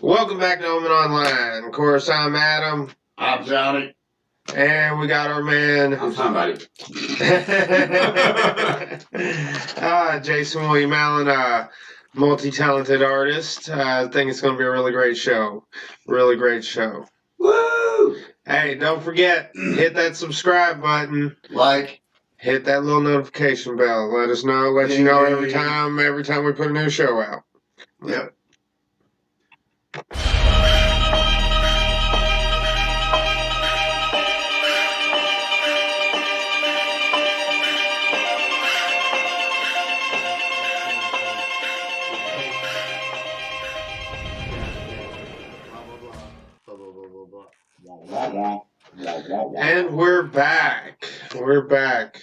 Welcome back to OmEn Online. Of course, I'm Adam. I'm Johnny. And we got our man. I'm somebody. Jayson William Allen, multi-talented artist. I think it's going to be a really great show. Really great show. Woo! Hey, don't forget, hit that subscribe button. Hit that little notification bell. Let us know. Let you know every time we put a new show out. Yep. And we're back. We're back.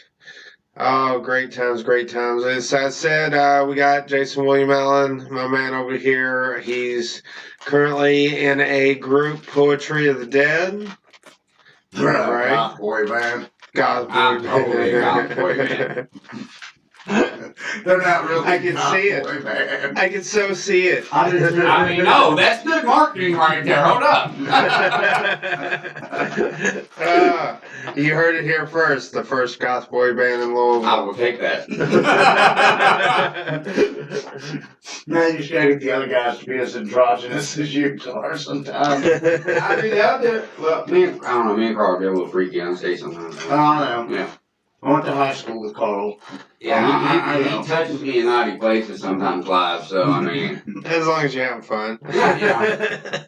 Oh, great times, great times. As I said, we got Jayson William Allen, my man over here. He's currently in a group, Poetry of the Dead. Right. Goth boy band. Goth I'm boy totally a band. goth boy band. They're not really. I can goth see it. boy band. I can so see it. I mean, no, that's good marketing right there. Hold up. You heard it here first. The first goth boy band in Louisville. I will take that. Man, you just gotta get the other guys to be as androgynous as you are sometimes. I mean, out there. Well, I don't know. Me and Carl get a little freaky on stage sometimes. I know. Yeah. I went to high school with Carl. Yeah, he touches me in naughty places sometimes live. So I mean, as long as you're having fun. Yeah.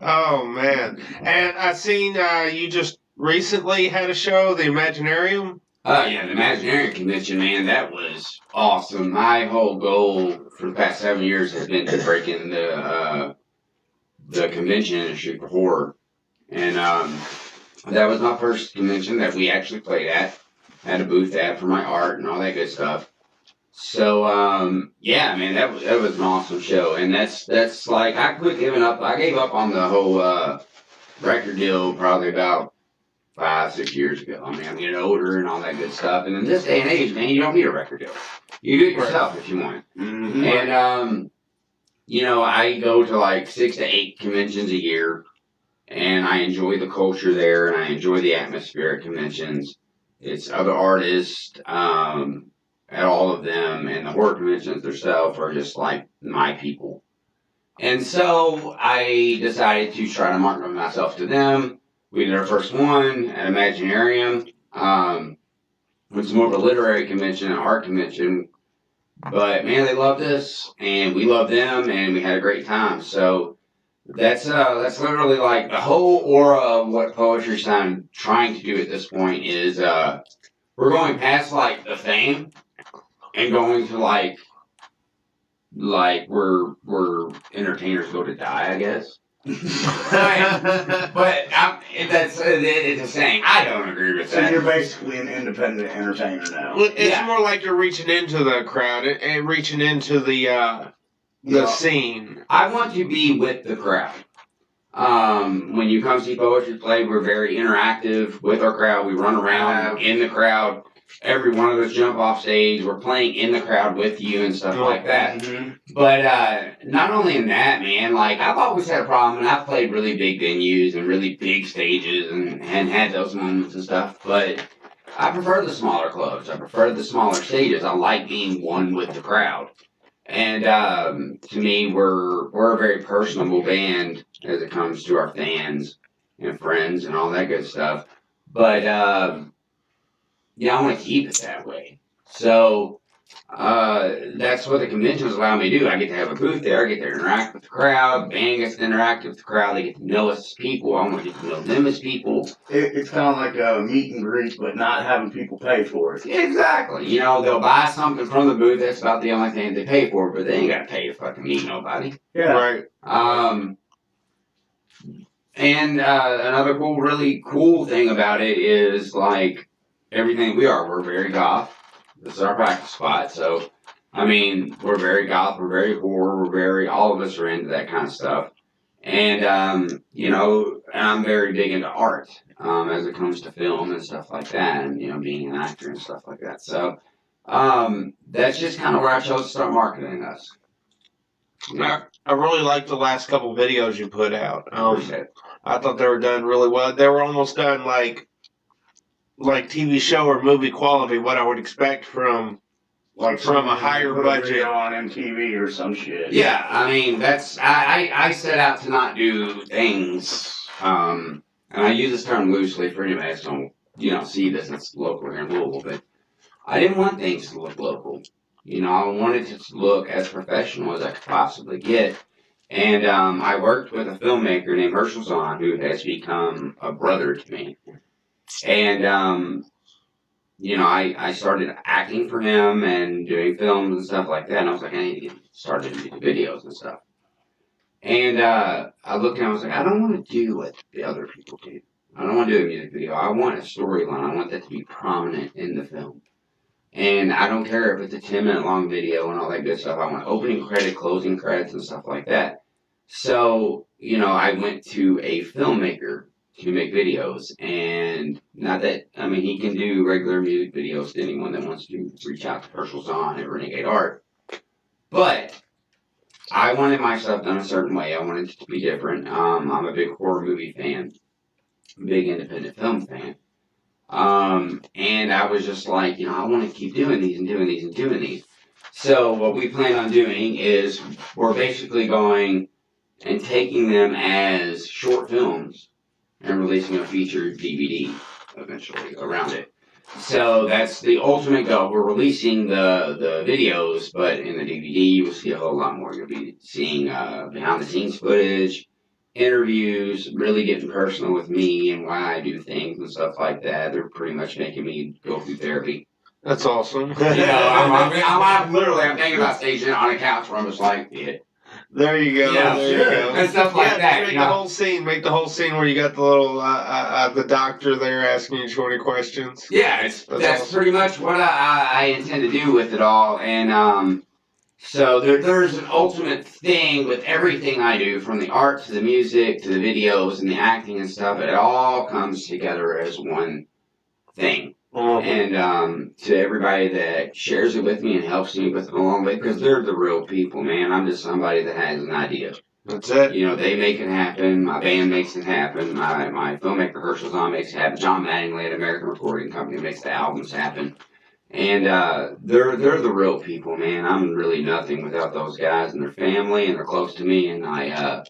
Oh man! And I seen you just recently had a show, the Imaginarium. Yeah, the Imaginarium convention, man, that was awesome. My whole goal for the past 7 years has been to break into the convention industry for horror. And that was my first convention that we actually played at. Had a booth at for my art and all that good stuff. So, yeah, man, that was an awesome show. And that's like, I quit giving up. I gave up on the whole record deal probably about 5-6 years ago. I mean, I'm getting older and all that good stuff. And in this day and age, man, you don't need a record deal. You do it yourself if you want. Mm-hmm. And, you know, I go to like 6 to 8 conventions a year, and I enjoy the culture there, and I enjoy the atmosphere at conventions. It's other artists, at all of them, and the horror conventions themselves are just like my people. And so I decided to try to market myself to them. We did our first one at Imaginarium, which is more of a literary convention, an art convention. But man, they loved us, and we loved them, and we had a great time. So that's literally like the whole aura of what Poetry's trying to do at this point is we're going past like the fame and going to like where entertainers go to die, I guess. but it's a saying. I don't agree with So that. you're basically an independent entertainer now. Well, it's Yeah. more like you're reaching into the crowd and reaching into the scene. I want to be with the crowd. When you come see poetry play, we're very interactive with our crowd. We run around in the crowd. Every one of us jump off stage. We're playing in the crowd with you and stuff like that. Mm-hmm. But not only in that, man, like I've always had a problem, and I've played really big venues and really big stages and had those moments and stuff, but I prefer the smaller clubs. I prefer the smaller stages. I like being one with the crowd. And to me, we're a very personable band as it comes to our fans and friends and all that good stuff. But yeah, I want to keep it that way. So that's what the conventions allow me to do. I get to have a booth there. I get to interact with the crowd. The band gets to interact with the crowd. They get to know us as people. I want to get to know them as people. It's kind of like a meet and greet, but not having people pay for it. Exactly. You know, they'll buy something from the booth. That's about the only thing they pay for, but they ain't got to pay to fucking meet nobody. Yeah. Right. And another really cool thing about it is like everything we're very goth. This is our practice spot. So, I mean, we're very goth, we're very horror, all of us are into that kind of stuff. And, you know, I'm very big into art as it comes to film and stuff like that, and, you know, being an actor and stuff like that. So, that's just kind of where I chose to start marketing us. I really liked the last couple videos you put out. Appreciate it. I thought they were done really well. They were almost done like TV show or movie quality, what I would expect from Like from a somebody higher put budget. video on MTV or some shit. Yeah, I mean that's I set out to not do things, and I use this term loosely for anybody that don't see this. It's local here in Louisville, but I didn't want things to look local. I wanted it to look as professional as I could possibly get. And I worked with a filmmaker named Herschel Zahn, who has become a brother to me. And I started acting for him and doing films and stuff like that. And I was like, I need to get started to do videos and stuff. And I looked and I was like, I don't want to do what the other people do. I don't want to do a music video. I want a storyline. I want that to be prominent in the film. And I don't care if it's a 10-minute long video and all that good stuff. I want opening credit, closing credits, and stuff like that. So, I went to a filmmaker to make videos. And not that, he can do regular music videos to anyone that wants to reach out to Herschel Zahn at Renegade Art. But I wanted my stuff done a certain way. I wanted it to be different. I'm a big horror movie fan, big independent film fan. And I was just like, I want to keep doing these and doing these and doing these. So what we plan on doing is we're basically going and taking them as short films and releasing a featured DVD eventually around it. So that's the ultimate goal. We're releasing the videos, but in the DVD you will see a whole lot more. You'll be seeing behind the scenes footage, interviews, really getting personal with me and why I do things and stuff like that. They're pretty much making me go through therapy. That's awesome. I'm literally thinking about staging it on a couch where I'm just like, yeah. There you go. Yeah, there sure. you go. And stuff like that. Make the whole scene. Make the whole scene where you got the little the doctor there asking you 20 questions. Yeah, that's awesome. Pretty much what I intend to do with it all. And so there's an ultimate thing with everything I do, from the art to the music to the videos and the acting and stuff. It all comes together as one thing. And to everybody that shares it with me and helps me with it along the way, because they're the real people, man. I'm just somebody that has an idea. That's it. They make it happen. My band makes it happen. My filmmaker Herschel Zahn makes it happen. John Mattingly at American Recording Company makes the albums happen. And they're the real people, man. I'm really nothing without those guys and their family, and they're close to me. And I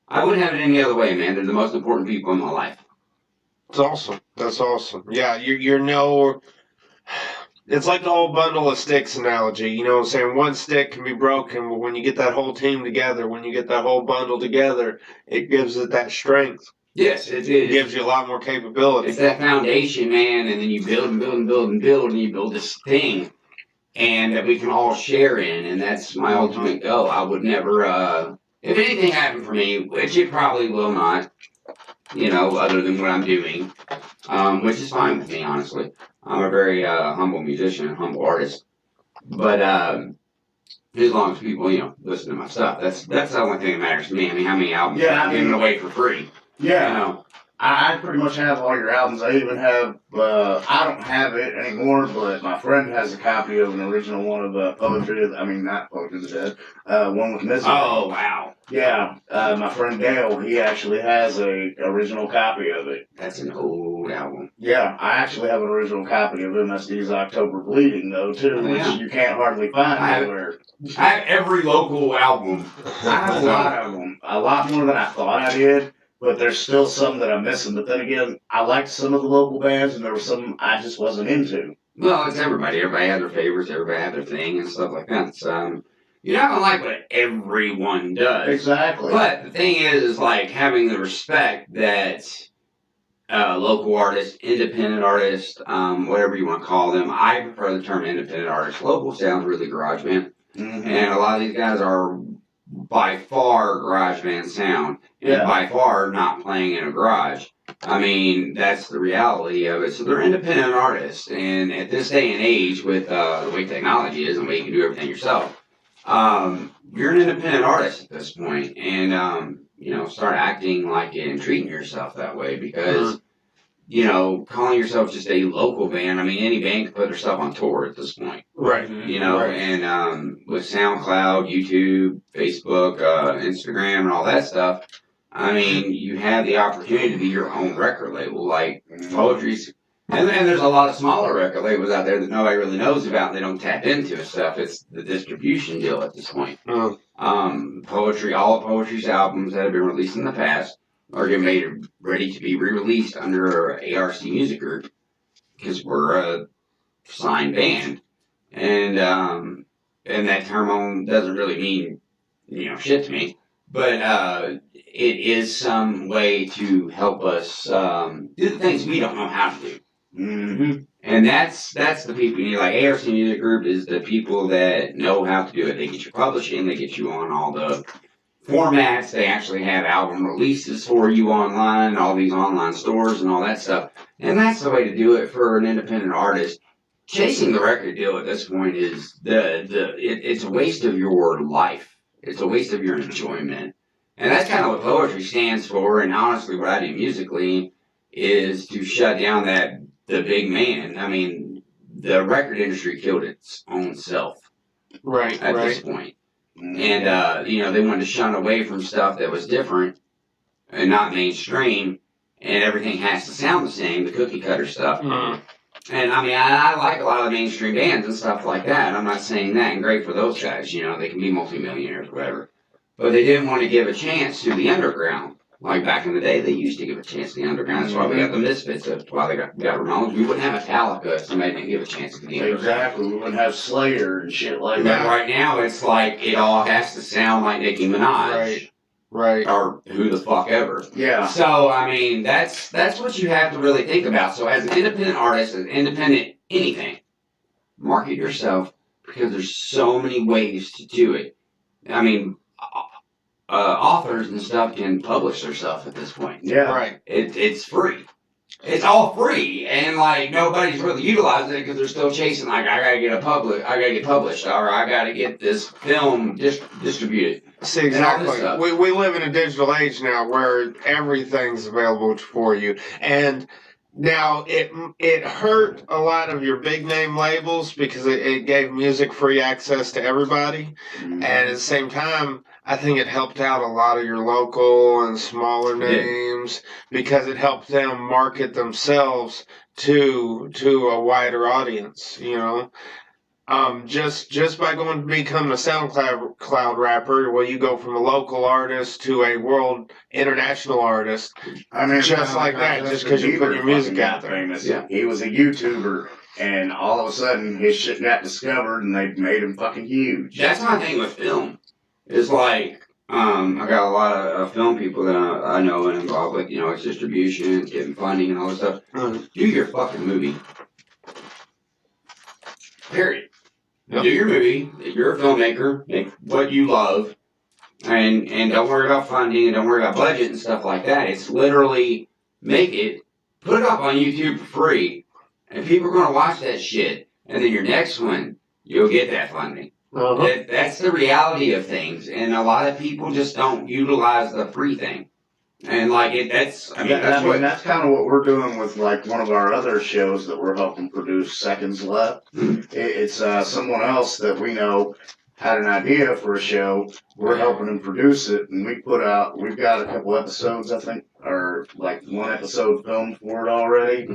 wouldn't have it any other way, man. They're the most important people in my life. That's awesome. That's awesome. Yeah, it's like the whole bundle of sticks analogy. You know what I'm saying? One stick can be broken, but when you get that whole team together, when you get that whole bundle together, it gives it that strength. Yes, it gives you a lot more capability. It's that foundation, man, and then you build and build and build and build, and you build this thing, and that we can all share in, and that's my ultimate goal. I would never, if anything happened for me, which it probably will not, other than what I'm doing, which is fine with me, honestly. I'm a very humble musician and humble artist, but as long as people, listen to my stuff, that's the only thing that matters to me. I mean, how many albums I'm giving away for free? Yeah. I pretty much have all your albums. I even have, I don't have it anymore, but my friend has a copy of an original one of Poetry, not Poetry of the Dead, one with Misery. Oh, wow. Yeah, my friend Dale, he actually has a original copy of it. That's an old album. Yeah, I actually have an original copy of MSD's October Bleeding, though, too, which you can't hardly find anywhere. I have every local album. I have a lot of them. A lot more than I thought I did. But there's still some that I'm missing. But then again, I liked some of the local bands, and there were some I just wasn't into. Well, it's everybody. Everybody had their favorites. Everybody had their thing and stuff like that. So, you're not going to like what everyone does. Exactly. But the thing is like having the respect that local artists, independent artists, whatever you want to call them. I prefer the term independent artist. Local sounds really garage band. Mm-hmm. And a lot of these guys are by far garage band sound, and by far not playing in a garage. I mean, that's the reality of it. So they're independent artists, and at this day and age, with the way technology is and the way you can do everything yourself, you're an independent artist at this point, and start acting like it and treating yourself that way, because calling yourself just a local band, I mean, any band can put their stuff on tour at this point. Right. And with SoundCloud, YouTube, Facebook, Instagram, and all that stuff, I mean, you have the opportunity to be your own record label. Like poetry's, and there's a lot of smaller record labels out there that nobody really knows about. And they don't tap into and stuff. It's the distribution deal at this point. Poetry, all of poetry's albums that have been released in the past are getting made ready to be re-released under ARC Music Group because we're a signed band, and that term doesn't really mean shit to me, but it is some way to help us do the things we don't know how to do. Mm-hmm. And that's the people you need. Like ARC Music Group is the people that know how to do it. They get you publishing, they get you on all the formats, they actually have album releases for you online, all these online stores and all that stuff. And that's the way to do it for an independent artist. Chasing the record deal at this point is it's a waste of your life. It's a waste of your enjoyment. And that's kind of what poetry stands for, and honestly what I do musically is to shut down the big man. I mean, the record industry killed its own self at this point. And, they wanted to shun away from stuff that was different and not mainstream, and everything has to sound the same, the cookie cutter stuff. And, I mean, I like a lot of the mainstream bands and stuff like that. I'm not saying that, and great for those guys, they can be multimillionaires or whatever. But they didn't want to give a chance to the underground. Like back in the day, they used to give a chance to the underground. That's why we got the Misfits. That's why they got Ramones. We wouldn't have Metallica if somebody didn't give a chance to the underground. Exactly. We wouldn't have Slayer and shit like that. But right now, it's like it all has to sound like Nicki Minaj. Right. Or who the fuck ever. Yeah. So, I mean, that's what you have to really think about. So as an independent artist, as independent anything, market yourself because there's so many ways to do it. I mean, authors and stuff can publish their stuff at this point. Yeah. Right. It's free. It's all free, and like nobody's really utilizing it because they're still chasing. Like I gotta get published, or I gotta get this film distributed. See, exactly. We live in a digital age now where everything's available for you, and now it hurt a lot of your big name labels because it gave music free access to everybody, and at the same time, I think it helped out a lot of your local and smaller names because it helped them market themselves to a wider audience, Just by going to become a SoundCloud rapper, well, you go from a local artist to a world international artist. I mean, just like that, just because you put your music out there. Famous. Yeah. He was a YouTuber, and all of a sudden his shit got discovered, and they made him fucking huge. That's my thing with film. It's like, I got a lot of film people that I know and involved with, it's distribution, it's getting funding and all this stuff. Do your fucking movie. Period. Yep. Do your movie. You're a filmmaker. Make what you love. And don't worry about funding and don't worry about budget and stuff like that. It's literally make it, put it up on YouTube for free, and people are going to watch that shit. And then your next one, you'll get that funding. That's the reality of things, and a lot of people just don't utilize the free thing. And that's kind of what we're doing with like one of our other shows that we're helping produce, Seconds Left. It's someone else that we know had an idea for a show. We're helping him produce it, and we've got a couple episodes, I think, or like one episode filmed for it already,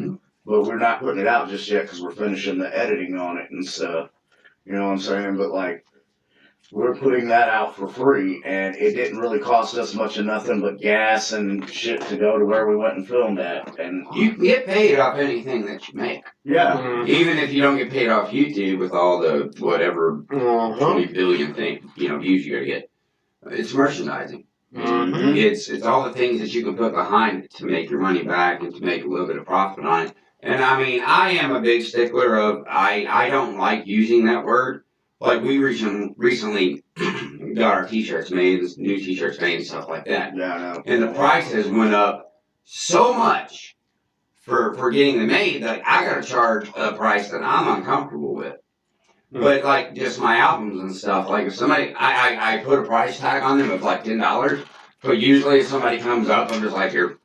but we're not putting it out just yet because we're finishing the editing on it and stuff. You know what I'm saying? But like, we're putting that out for free, and it didn't really cost us much of nothing but gas and shit to go to where we went and filmed at. And you can get paid off anything that you make. Yeah. Even if you don't get paid off YouTube with all the whatever 20 billion views you gotta get. It's merchandising. It's all the things that you can put behind it to make your money back and to make a little bit of profit on it. And I mean, I am a big stickler of, I don't like using that word. Like, we recently got our t-shirts made, new t-shirts made and stuff like that. Yeah, I know. And the prices went up so much for getting them made that I gotta charge a price that I'm uncomfortable with. But like, just my albums and stuff, like if somebody, I put a price tag on them of like $10, but usually if somebody comes up, I'm just like, here.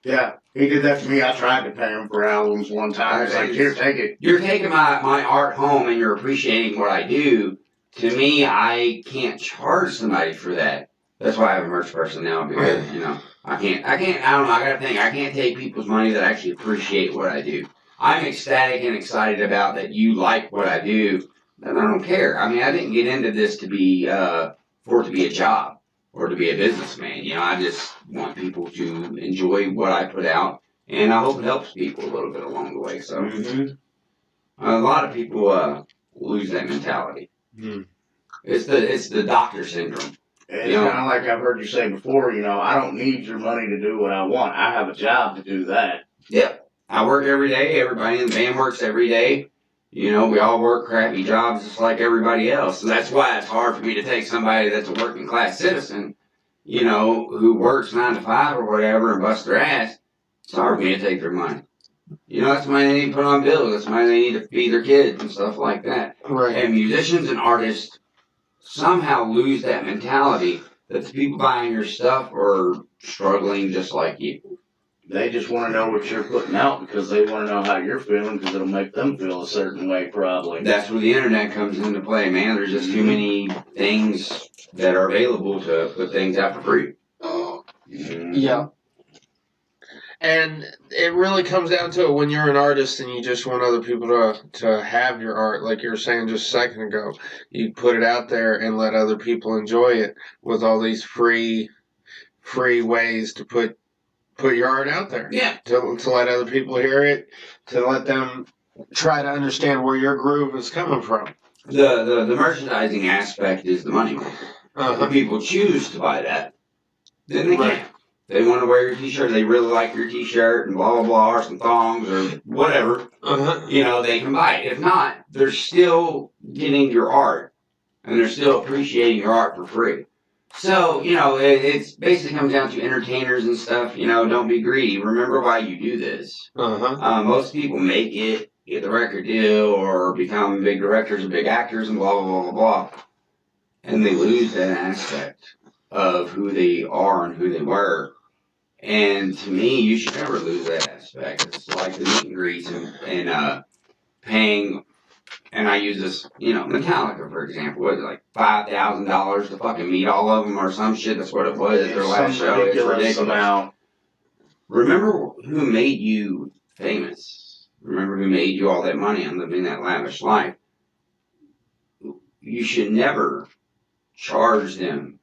Yeah. He did that to me. I tried to pay him for albums one time. I was like, here, take it. You're taking my art home and you're appreciating what I do, to me, I can't charge somebody for that. That's why I have a merch person now, because, I don't know, I gotta think, I can't take people's money that actually appreciate what I do. I'm ecstatic and excited about that you like what I do, and I don't care. I mean, I didn't get into this to be, for it to be a job or to be a businessman. I just want people to enjoy what I put out, and I hope it helps people a little bit along the way. So, a lot of people lose that mentality. It's the doctor syndrome. It's kind of like I've heard you say before, I don't need your money to do what I want. I have a job to do that. Yep. I work every day. Everybody in the band works every day. We all work crappy jobs just like everybody else. So that's why it's hard for me to take somebody that's a working class citizen, who works 9 to 5 or whatever and bust their ass. It's hard for me to take their money. That's money they need to put on bills. That's money they need to feed their kids and stuff like that. Right. And musicians and artists somehow lose that mentality that the people buying your stuff are struggling just like you. They just want to know what you're putting out because they want to know how you're feeling because it'll make them feel a certain way, probably. That's where the internet comes into play, man. There's just too many things that are available to put things out for free. Yeah. And it really comes down to it when you're an artist and you just want other people to have your art, like you were saying just a second ago. You put it out there and let other people enjoy it with all these free ways to put your art out there. Yeah. To let other people hear it, to let them try to understand where your groove is coming from. The merchandising aspect is the money maker. If people choose to buy that, then they can. They want to wear your t-shirt, they really like your t-shirt and blah, blah, blah, or some thongs or whatever, they can buy it. If not, they're still getting your art and they're still appreciating your art for free. So, it basically comes down to entertainers and stuff, don't be greedy. Remember why you do this. Most people make it, get the record deal, or become big directors or big actors and blah, blah, blah, blah, blah. And they lose that aspect of who they are and who they were. And to me, you should never lose that aspect. It's like the meet and greets and paying, and I use this, Metallica, for example, was it like $5,000 to fucking meet all of them or some shit? That's what it was at their last show. It's ridiculous. Amount. Remember who made you famous. Remember who made you all that money on living that lavish life. You should never charge them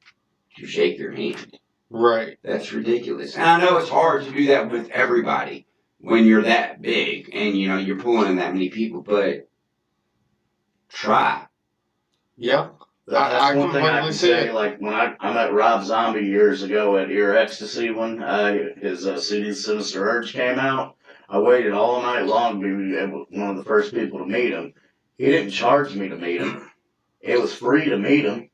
to shake your hand. Right. That's ridiculous. And I know it's hard to do that with everybody when you're that big and, you're pulling in that many people, but try. Yeah. That's one thing I can say. Like, when I met Rob Zombie years ago at Ear Ecstasy when his CD Sinister Urge came out, I waited all night long to be one of the first people to meet him. He didn't charge me to meet him. It was free to meet him.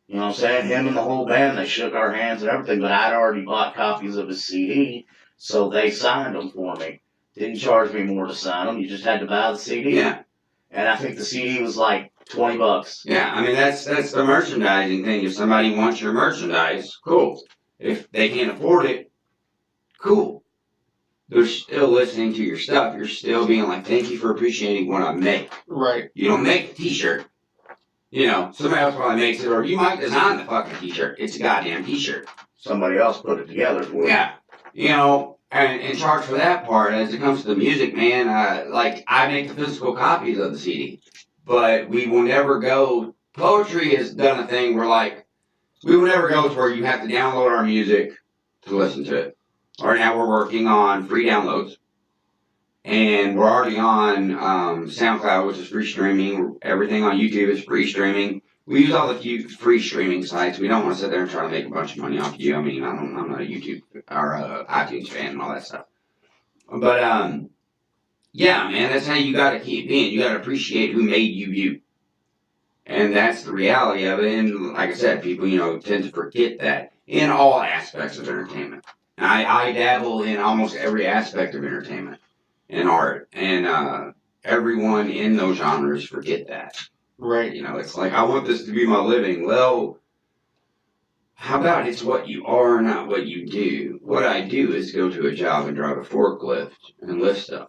You know what I'm saying? Him and the whole band, they shook our hands and everything, but I'd already bought copies of his CD, so they signed them for me. Didn't charge me more to sign them. You just had to buy the CD. Yeah. And I think the CD was like $20. Yeah, I mean, that's the merchandising thing. If somebody wants your merchandise, cool. If they can't afford it, cool. They're still listening to your stuff. You're still being like, thank you for appreciating what I make. Right. You don't make a t-shirt. Somebody else probably makes it, or you might design the fucking t-shirt. It's a goddamn t-shirt. Somebody else put it together for you. Yeah. And charge for that part. As it comes to the music, man, I make the physical copies of the CD. But we will never go, poetry has done a thing where, we will never go to where you have to download our music to listen to it. Right now we're working on free downloads. And we're already on SoundCloud, which is free streaming. Everything on YouTube is free streaming. We use all the free streaming sites. We don't want to sit there and try to make a bunch of money off of you. I mean, I'm not a YouTube or iTunes fan and all that stuff. But, yeah, man, that's how you got to keep being. You got to appreciate who made you you. And that's the reality of it. And like I said, people, tend to forget that in all aspects of entertainment. I dabble in almost every aspect of entertainment. And art, and everyone in those genres forget that. Right. It's like, I want this to be my living. Well, how about it's what you are, not what you do? What I do is go to a job and drive a forklift and lift stuff.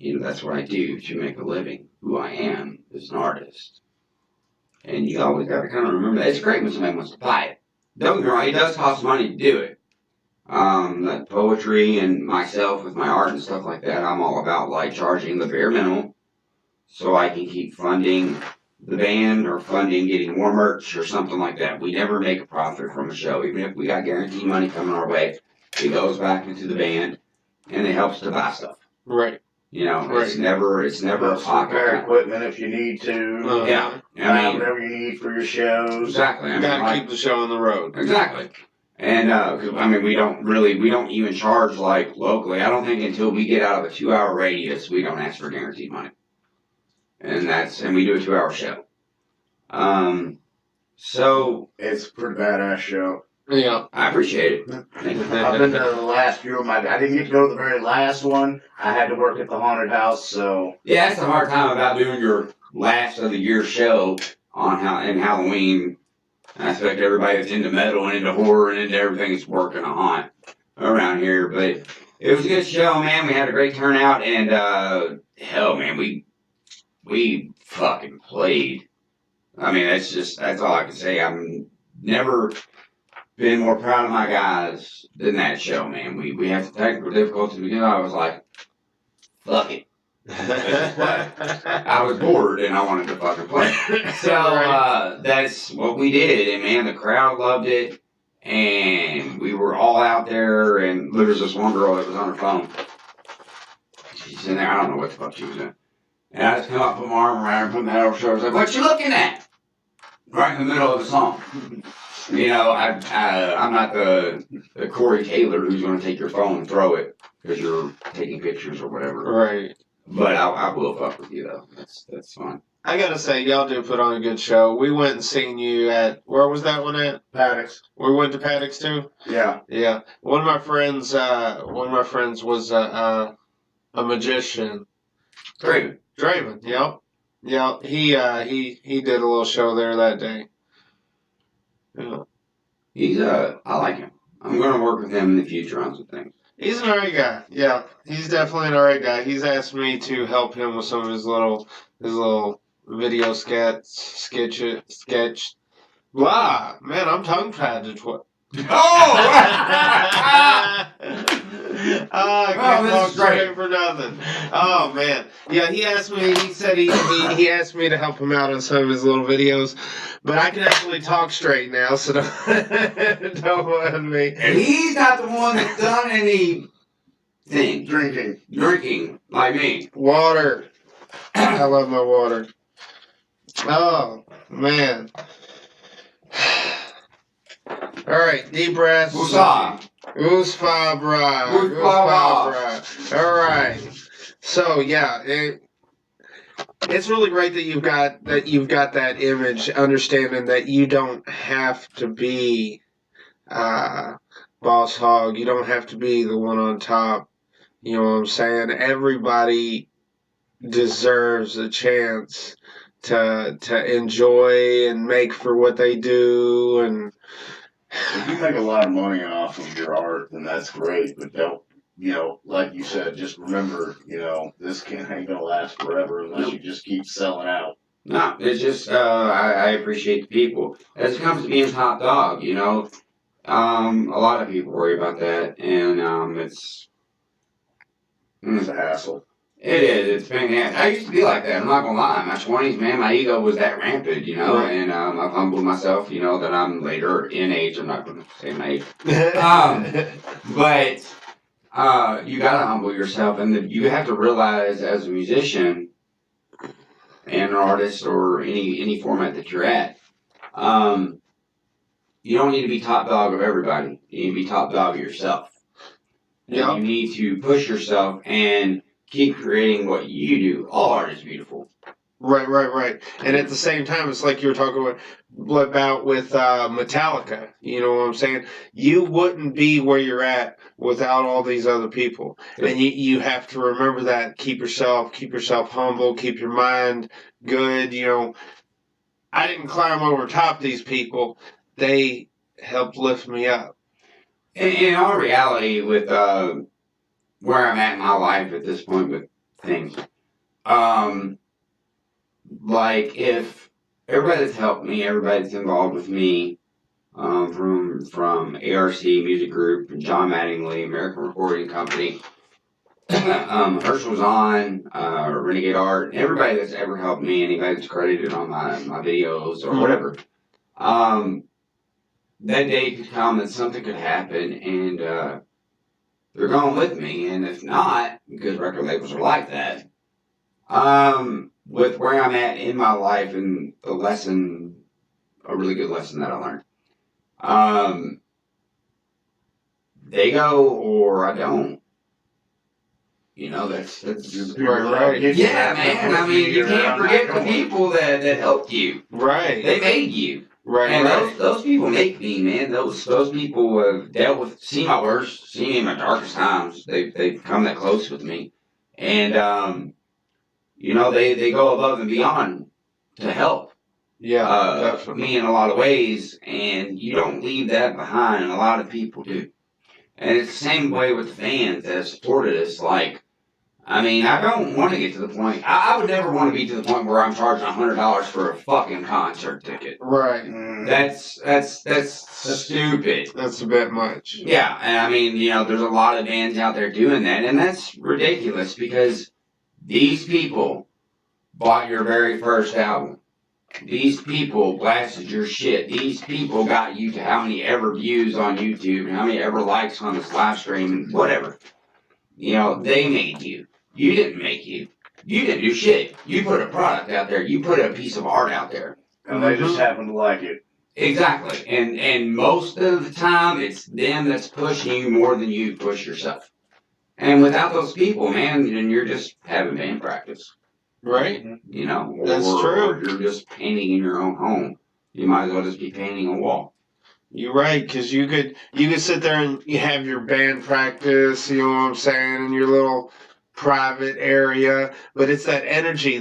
That's what I do to make a living. Who I am as an artist. And you always got to kind of remember that. It's great when somebody wants to buy it. Don't get me wrong, it does cost money to do it. Like poetry and myself with my art and stuff like that, I'm all about like charging the bare minimum so I can keep funding the band or funding getting more merch or something like that. We never make a profit from a show, even if we got guaranteed money coming our way. It goes back into the band and it helps to buy stuff. Right. You know, Right. it's never a pocket. Repair equipment if you need to. Yeah, Buy whatever you need for your shows. Exactly. You gotta keep the show on the road. Exactly. And, we don't even charge like locally. I don't think until we get out of a 2-hour radius, we don't ask for guaranteed money. And we do a 2-hour show. So. It's a pretty badass show. Yeah. I appreciate it. I've been to the last few of them. I didn't get to go to the very last one. I had to work at the haunted house, so. Yeah, that's the hard time about doing your last of the year show on Halloween. I expect everybody that's into metal and into horror and into everything is working a haunt around here. But it was a good show, man. We had a great turnout, and hell, man, we fucking played. I mean, that's all I can say. I'm never been more proud of my guys than that show, man. We had the technical difficulties because I was like, fuck it. I was bored and I wanted to fucking play. So that's what we did, and man, the crowd loved it, and we were all out there. And there was this one girl that was on her phone. She's in there. I don't know what the fuck she was in. And I just come up, put my arm around her, put my head over her shoulder. I was like, "What you looking at?" Right in the middle of the song. You know, I'm not the Corey Taylor who's going to take your phone and throw it because you're taking pictures or whatever. Right. But I will fuck with you though. That's fun. I gotta say, y'all do put on a good show. We went and seen you at, where was that one at? Paddocks. We went to Paddocks too? Yeah. Yeah. One of my friends was a magician. Draven, yep. Yeah, he did a little show there that day. Yeah. He's I like him. I'm gonna work with him in the future on some things. He's an alright guy. Yeah, he's definitely an alright guy. He's asked me to help him with some of his little video sketch. Blah, man, I'm tongue tied to Oh! I can't talk straight for nothing. Oh man, yeah. He asked me. He said he asked me to help him out on some of his little videos, but I can actually talk straight now, so don't mind me. And he's not the one that's done anything. Drinking like me. Water. I love my water. Oh man. All right, deep breaths. Woosah. Woosfabra. Woosfabra. All right. So yeah, it's really great that you've got that image, understanding that you don't have to be boss hog. You don't have to be the one on top. You know what I'm saying? Everybody deserves a chance to enjoy and make for what they do. And if you make a lot of money off of your art, then that's great. But don't, like you said, just remember, this ain't gonna last forever unless you just keep selling out. No, it's just I appreciate the people. As it comes to being top dog, a lot of people worry about that, and it's a hassle. It is. It's been. I used to be like that. I'm not gonna lie. In my 20s, man, my ego was that rampant, Right. And I've humbled myself, that I'm later in age. I'm not gonna say my age, but you gotta humble yourself, and you have to realize as a musician and an artist or any format that you're at, you don't need to be top dog of everybody. You need to be top dog of yourself. Yeah. You need to push yourself and keep creating what you do. All art is beautiful. Right. And at the same time, it's like you were talking about with Metallica. You know what I'm saying? You wouldn't be where you're at without all these other people. And you have to remember that. Keep yourself humble. Keep your mind good. I didn't climb over top these people. They helped lift me up. In all reality, with where I'm at in my life at this point with things, like if everybody that's helped me, everybody that's involved with me, from ARC Music Group, John Mattingly, American Recording Company, Herschel's on, Renegade Art, everybody that's ever helped me, anybody that's credited on my videos or whatever. That day could come that something could happen, and they're going with me, and if not, because record labels are like that, with where I'm at in my life and the lesson, a really good lesson that I learned, they go or I don't. You know, that's right. Yeah, man. I mean, you can't forget the people that helped you. Right. They made you. Right. And right. those people make me, man. Those people have dealt with, seen my worst, seen me in my darkest times. They've come that close with me, and you know, they go above and beyond to help. Yeah, me in a lot of ways, and you don't leave that behind, and a lot of people do. And it's the same way with the fans that have supported us. Like, I mean, I don't want to get to the point. I would never want to be to the point where I'm charging $100 for a fucking concert ticket. Right. That's stupid. That's a bit much. Yeah, and I mean, you know, there's a lot of bands out there doing that, and that's ridiculous because these people bought your very first album. These people blasted your shit. These people got you to how many ever views on YouTube and how many ever likes on this live stream and whatever. You know, they made you. You didn't make you. You didn't do shit. You put a product out there. You put a piece of art out there. And they just happen to like it. Exactly. And most of the time, it's them that's pushing you more than you push yourself. And without those people, man, then you're just having band practice. Right. You know, That's true. Or you're just painting in your own home. You might as well just be painting a wall. You're right, because you could sit there and you have your band practice, you know what I'm saying, in your little private area, but it's that energy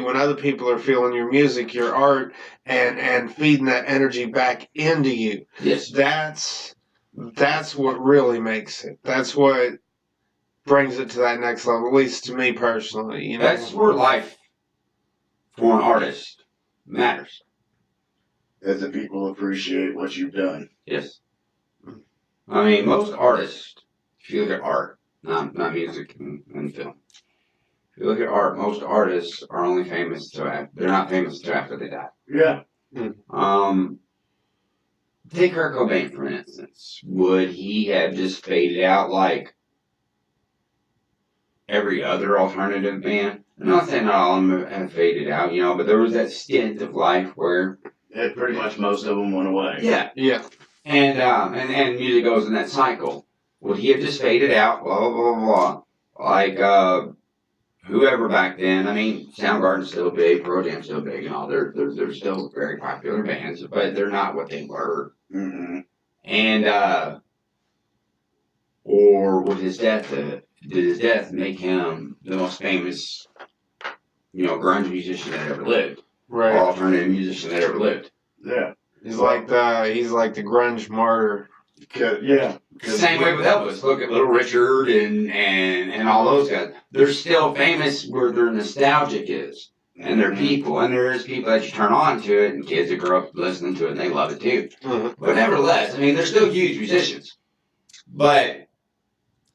when other people are feeling your music, your art, and feeding that energy back into you. Yes. That's what really makes it. That's what brings it to that next level, at least to me personally. You know? That's where life for an artist matters. That the people appreciate what you've done. Yes. I mean, most artists, if you look at art, not music and film. If you look at art, most artists are only famous they're not famous until after they die. Yeah. Take Kurt Cobain, for instance. Would he have just faded out like every other alternative band? I'm not saying not all of them have faded out, you know, but there was that stint of life where pretty much most of them went away. Yeah. Yeah. And music goes in that cycle. Would he have just faded out? Blah, blah, blah, blah. Like, whoever back then. I mean, Soundgarden's still big, Pearl Jam's still big, and all. They're still very popular bands, but they're not what they were. Mm-hmm. And, or would his death, did his death make him the most famous, you know, grunge musician that ever lived? Right. Or alternative musician that ever lived? Yeah. He's like the grunge martyr. Yeah. Same way with Elvis. Look at Little Richard and all those guys. They're still famous where their nostalgic is. And they're people. And there is people that you turn on to it and kids that grow up listening to it and they love it too. Mm-hmm. But nevertheless, I mean, they're still huge musicians. But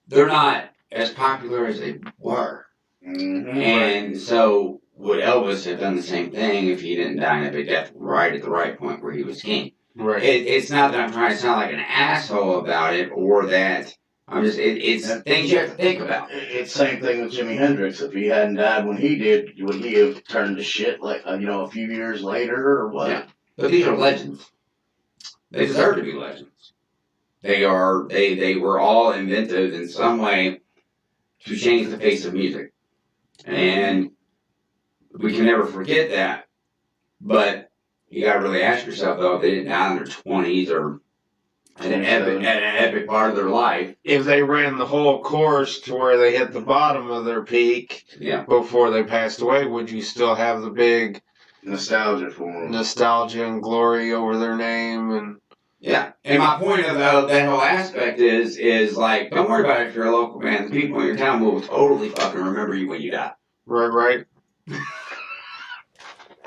they're not as popular as they were. Mm-hmm. And so would Elvis have done the same thing if he didn't die in a big death right at the right point where he was king? Right. It's not that I'm trying to sound like an asshole about it or that I'm just, it's things you have to think about. It's the same thing with Jimi Hendrix. If he hadn't died when he did, would he have turned to shit like, a few years later or what? Yeah. But these are legends. They deserve to be legends. They were all inventive in some way to change the face of music. And we can never forget that. But you gotta really ask yourself, though, if they didn't die in their 20s or at an epic part of their life. If they ran the whole course to where they hit the bottom of their peak before they passed away, would you still have the big nostalgia for them? Nostalgia and glory over their name and... Yeah, and my point about that whole aspect is like, don't worry about it if you're a local band. The people in your town will totally fucking remember you when you die. Right.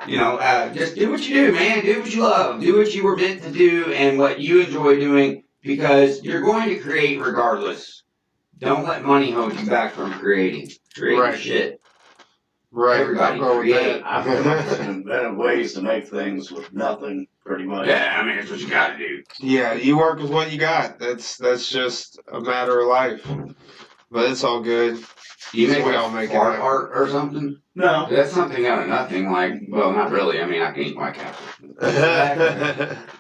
Just do what you do, man. Do what you love. Do what you were meant to do and what you enjoy doing because you're going to create regardless. Don't let money hold you back from creating. Create Right. shit. Right. Everybody I'll go with create. I've come up with some inventive ways to make things with nothing, pretty much. Yeah, I mean, that's what you got to do. Yeah, you work with what you got. That's just a matter of life. But it's all good. You So make we a all make it fart happen. art or something? No. That's something out of nothing. Like, well, not really. I mean, I can eat my cat.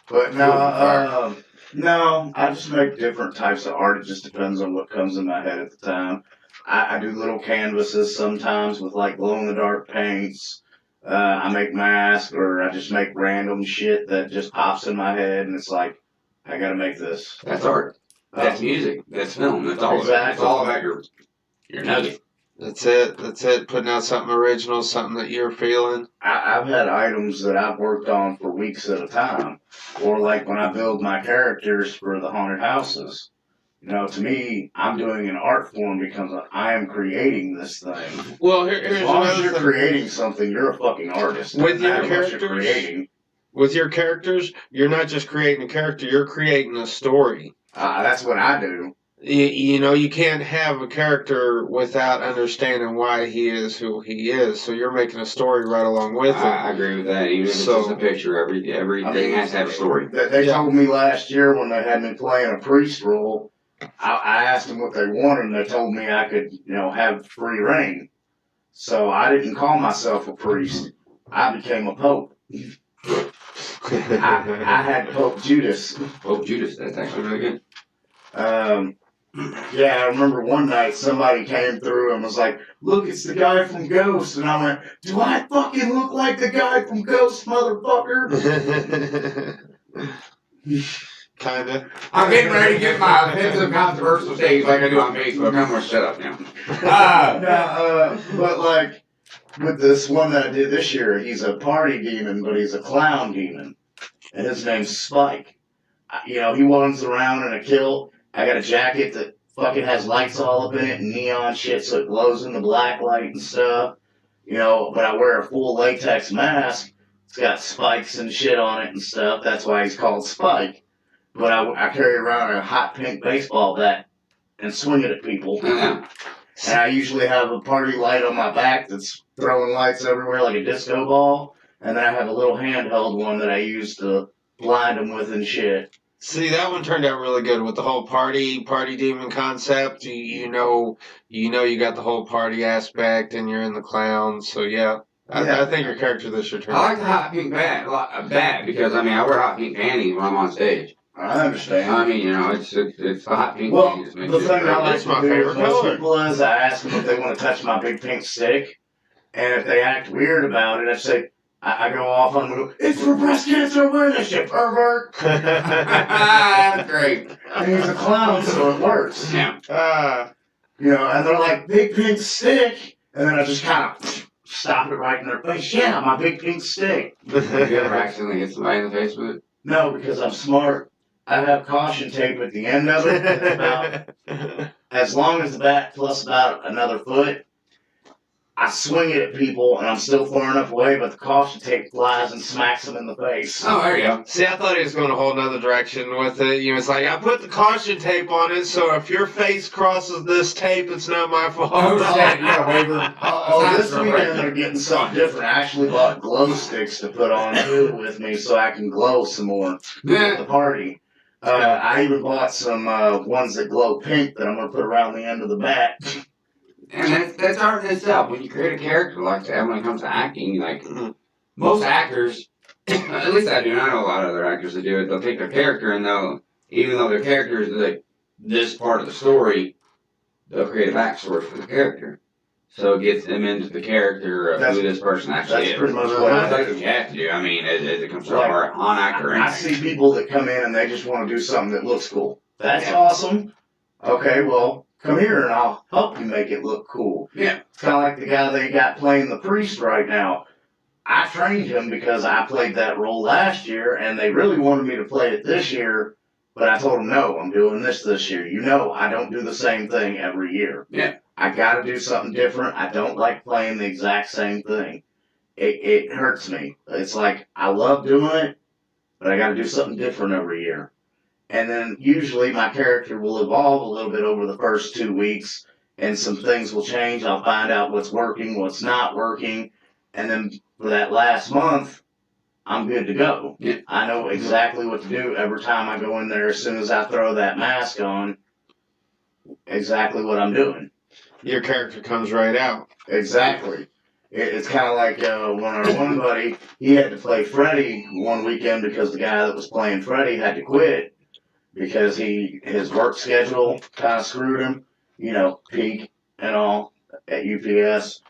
But no, I just make different types of art. It just depends on what comes in my head at the time. I do little canvases sometimes with like glow in the dark paints. I make masks or I just make random shit that just pops in my head and it's like, I gotta make this. That's art. That's music. That's film. That's all of it. It's all about your nugget. That's it. Putting out something original, something that you're feeling. I've had items that I've worked on for weeks at a time. Or like when I build my characters for the haunted houses. To me, I'm doing an art form because I am creating this thing. Well, here's As long as another you're thing. creating something, you're a fucking artist. With your Doesn't matter what you're characters? creating. With your characters, you're not just creating a character, you're creating a story. That's what I do. You can't have a character without understanding why he is who he is. So you're making a story right along with it. I agree with that. Even if it's just a picture, everything has to have a story. They told me last year when they had me playing a priest role, I asked them what they wanted, and they told me I could, have free reign. So I didn't call myself a priest. I became a pope. I had Pope Judas. Pope Judas, that's actually really good. Yeah, I remember one night somebody came through and was like, "Look, it's the guy from Ghost." And I went, "Do I fucking look like the guy from Ghost, motherfucker?" Kinda. I'm getting ready to get my offensive controversial stage like I do on Facebook. I'm gonna shut up now. But like, with this one that I did this year, he's a party demon, but he's a clown demon. And his name's Spike. He wanders around in a kilt. I got a jacket that fucking has lights all up in it and neon shit so it glows in the black light and stuff. But I wear a full latex mask. It's got spikes and shit on it and stuff. That's why he's called Spike. But I carry around a hot pink baseball bat and swing it at people. And I usually have a party light on my back that's throwing lights everywhere like a disco ball. And then I have a little handheld one that I use to blind them with and shit. See, that one turned out really good with the whole party demon concept. You got the whole party aspect, and you're in the clown. So yeah, I think your character this year turned out. I like the hot pink bat because I wear hot pink panties when I'm on stage. I understand. It's the hot pink. Well, the thing I like to do with most color. people is I ask them if they want to touch my big pink stick, and if they act weird about it, I say, I go off on them and go, "It's for breast cancer awareness, you pervert." That's great. And he's a clown, so it works. Yeah. And they're like, "Big pink stick," and then I just kind of stop it right in their face. Yeah, my big pink stick. Have you ever accidentally hit somebody in the face with it? No, because I'm smart. I have caution tape at the end of it. That's about as long as the bat plus about another foot. I swing it at people, and I'm still far enough away, but the caution tape flies and smacks them in the face. Oh, there you go. See, I thought he was going a whole nother direction with it. It's like, I put the caution tape on it, so if your face crosses this tape, it's not my fault. Oh, shit. Yeah, waiver. This weekend they're getting something different. I actually bought glow sticks to put on too with me so I can glow some more at the party. I even bought some ones that glow pink that I'm going to put around the end of the bat. And that's art in itself. When you create a character like that, when it comes to acting, like most actors, at least I do. And I know a lot of other actors that do it. They'll take their character and even though their character is like this part of the story, they'll create a backstory for the character. So it gets them into the character of who this person actually is. That's pretty much what I do. That's what you have to do. As it comes from on actor. I see people that come in and they just want to do something that looks cool. That's awesome. Okay, well, come here and I'll help you make it look cool. Yeah. It's kind of like the guy they got playing the priest right now. I trained him because I played that role last year and they really wanted me to play it this year, but I told them, no, I'm doing this year. I don't do the same thing every year. Yeah. I got to do something different. I don't like playing the exact same thing. it hurts me. It's like, I love doing it, but I got to do something different every year. And then usually my character will evolve a little bit over the first 2 weeks, and some things will change. I'll find out what's working, what's not working, and then for that last month, I'm good to go. Yeah. I know exactly what to do every time I go in there. As soon as I throw that mask on, exactly what I'm doing. Your character comes right out. Exactly. It's kind of like when our one buddy, he had to play Freddy one weekend because the guy that was playing Freddy had to quit because his work schedule kind of screwed him. You know, peak and all at UPS.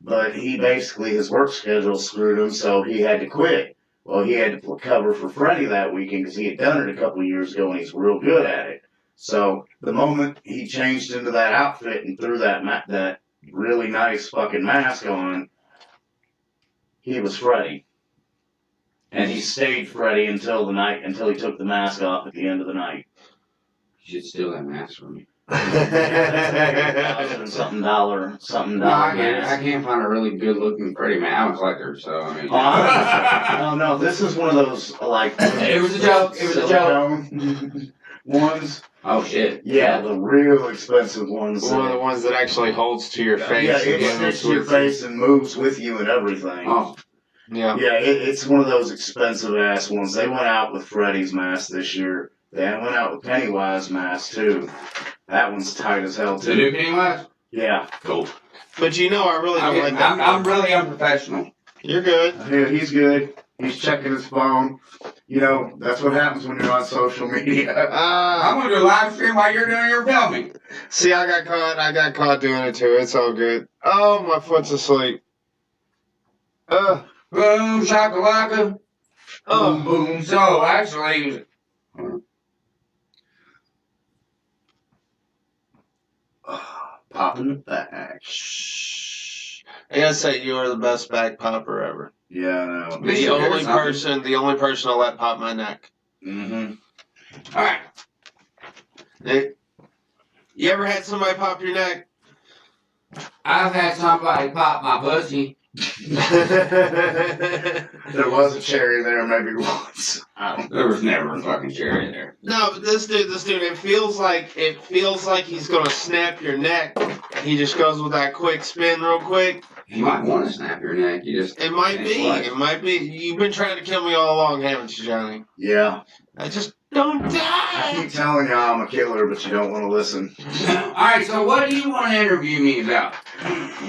But he basically, his work schedule screwed him, so he had to quit. Well, he had to cover for Freddie that weekend because he had done it a couple of years ago and he's real good at it. So the moment he changed into that outfit and threw that really nice fucking mask on, he was Freddie. And he stayed Freddie until he took the mask off at the end of the night. You should steal that mask from me. Something dollar. No, I can't find a really good looking Freddy man. I'm a collector, so I mean. No, this is one of those like. It was a joke. It was a joke. Ones. Oh shit. Yeah, the real expensive ones. One of the ones that actually holds to your face. Yeah, it sticks to your face and moves with you and everything. Oh. Yeah. Yeah, it's one of those expensive ass ones. They went out with Freddy's mask this year. They went out with Pennywise mask too. That one's tight as hell too. The new Pennywise? Yeah. Cool. But you know, I really don't like that. I'm really unprofessional. You're good. Yeah, he's good. He's checking his phone. You know, that's what happens when you're on social media. I'm gonna do a live stream while you're doing your filming. See, I got caught doing it too. It's all good. Oh, my foot's asleep. Boom, shakalaka. Oh. Boom, boom. So, actually, Popping the back. Shh. I gotta say, you are the best back popper ever. Yeah, I know. The only person I'll let pop my neck. Mm-hmm. all right. Nick, you ever had somebody pop your neck? I've had somebody pop my pussy. There was a cherry there maybe once. There was never a fucking cherry there. No, but this dude, it feels like he's gonna snap your neck. He just goes with that quick spin real quick. You might want to snap your neck. It might be. You've been trying to kill me all along, haven't you, Johnny? Yeah. I just don't I die. keep telling you I'm a killer, but you don't want to listen. Alright, so what do you want to interview me about?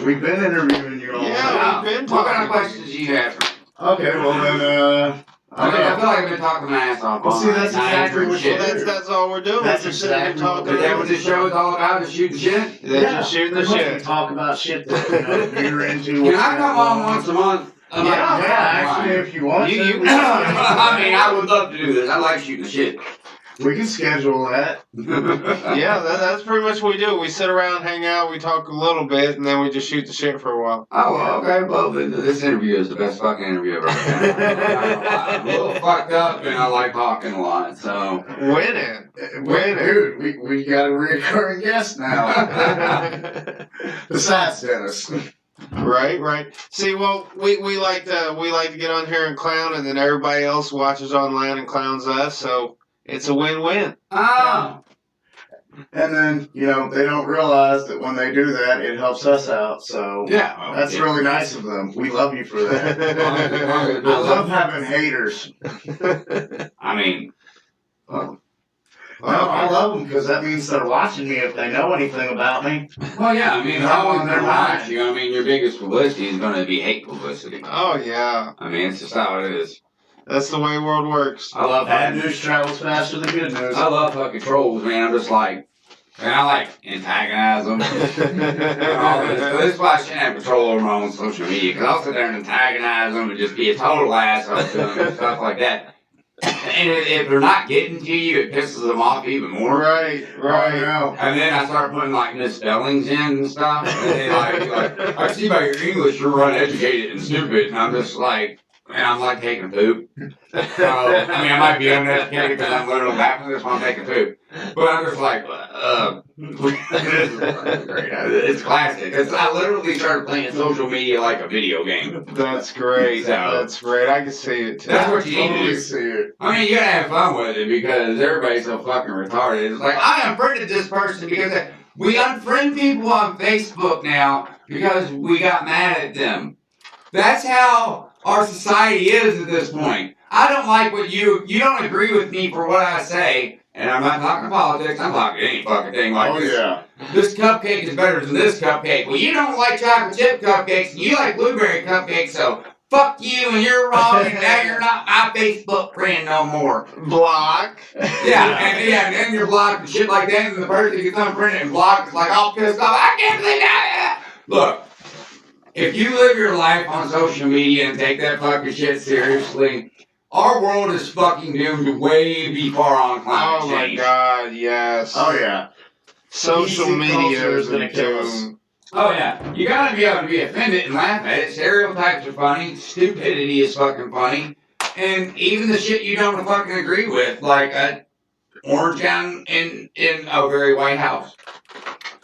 We've been interviewing you all the time. Yeah, we've been What talking. kind of questions do you have for me? Okay, well then, I feel like I've been talking my ass off. Well, all see, that's night. exactly what shit. you That's all we're doing. That's we're just sitting here exactly talking. Is that what this show is all about? Is shooting shit? They're just shooting the pretty much shit. we talk about shit that you're into. Can I come on once a month? Actually, if you want to. I mean, I would love to do this. I like shooting the shit. We can schedule that. Yeah, that's pretty much what we do. We sit around, hang out, we talk a little bit, and then we just shoot the shit for a while. Oh, well, okay. Well, this interview is the best fucking interview I've ever had. I'm a little fucked up, and I like talking a lot, so. Winning. Dude, we got a recurring guest now. Besides Dennis. Right. See, well, we like to get on here and clown, and then everybody else watches online and clowns us, so it's a win-win. Oh. And then, they don't realize that when they do that, it helps us out. So Yeah. Well, that's really nice of them. We love you for that. I love having haters. I mean, No, I love them because that means they're watching me if they know anything about me. well, yeah. I mean, I'm how on long their they're mind. watching you? I mean, your biggest publicity is going to be hate publicity. Oh, yeah. I mean, it's just how it is. That's the way the world works. I love Bad news travels faster than good news. I love fucking trolls, man. I'm just like, and I like antagonize them. And all this. So this is why I shouldn't have control over my own social media, because I'll sit there and antagonize them and just be a total asshole to them and stuff like that. And if they're not getting to you, it pisses them off even more. Right. And then I start putting like misspellings in and stuff. And they like, I see by your English you're uneducated and stupid. And I'm just like, and I'm like taking a poop. So, I mean, I might be uneducated because I'm literally laughing at this while I'm taking a poop. But I'm just like, this is fucking great. It's classic. I literally started playing social media like a video game. That's great. So, That's great. I can see it too. That's what you need to Totally do. see it. I mean, you gotta have fun with it because everybody's so fucking retarded. It's like, I unfriended this person because we unfriend people on Facebook now because we got mad at them. That's how our society is at this point. I don't like what you don't agree with me for what I say, and I'm not talking politics, I'm talking any fucking thing like Oh this. yeah. This cupcake is better than this cupcake. Well, you don't like chocolate chip cupcakes, and you like blueberry cupcakes, so fuck you, and you're wrong, and now you're not my Facebook friend no more. Block. And then you're blocked and shit like that, and the person gets unfriended and blocked is like all pissed off. I can't believe that. Look, if you live your life on social media and take that fucking shit seriously, our world is fucking doomed to way be far on climate Oh my change. God, yes. Oh yeah. Social PC media culture is is gonna kill us. doomed. Oh yeah, you gotta be able to be offended and laugh at it. Stereotypes are funny, stupidity is fucking funny, and even the shit you don't fucking agree with, like Orange Town in a very White House.